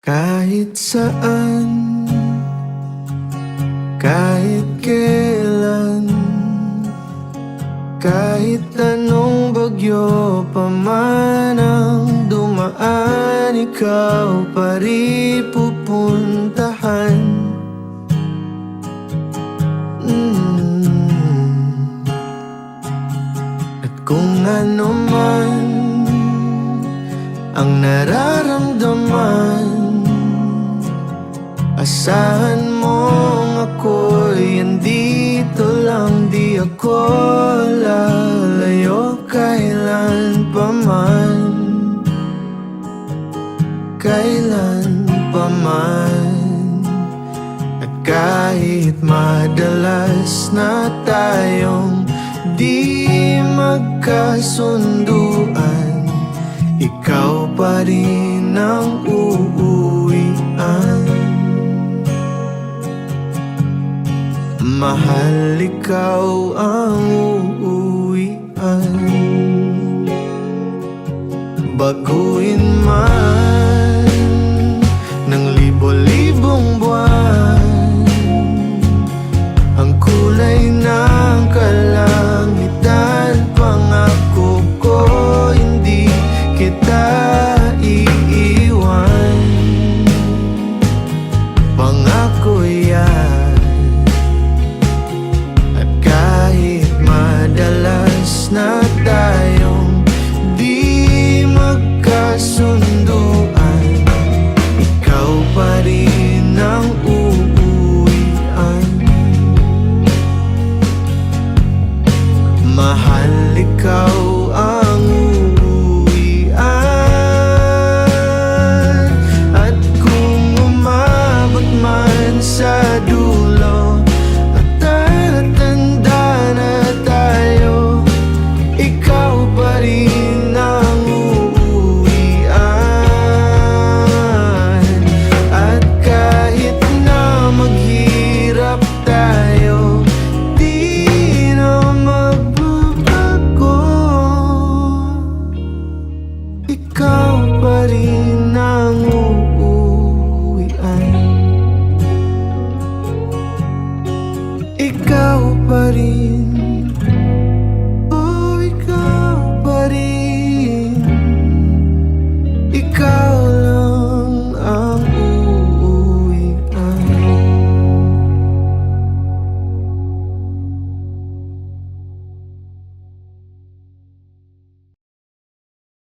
Kahit saan, kahit kailan, kahit anong bagyo pa man ang dumaan, ikaw pa rin pupuntahan. At kung ano man ang nararamdaman, asahan mong ako'y andito lang. Di ako lalayo kailan pa man, kailan pa man. At kahit madalas na tayong di magkasunduan, ikaw pa rin ang uuwian. Mahal, ikaw ang uuwian. Baguhin man ng libo-libong buwan ang kulay ng kalangitan, pangako ko hindi kita iiwan. Pangako yan. At kahit madalas na tayong di magkasunduan, ikaw pa rin ang uuwian. Mahal, ikaw ang uuwian. At kung umabot man sa dulo at tatanda na tayo, ikaw pa rin ang uuwian. At kahit na maghirap tayo, di na magbabago, ikaw pa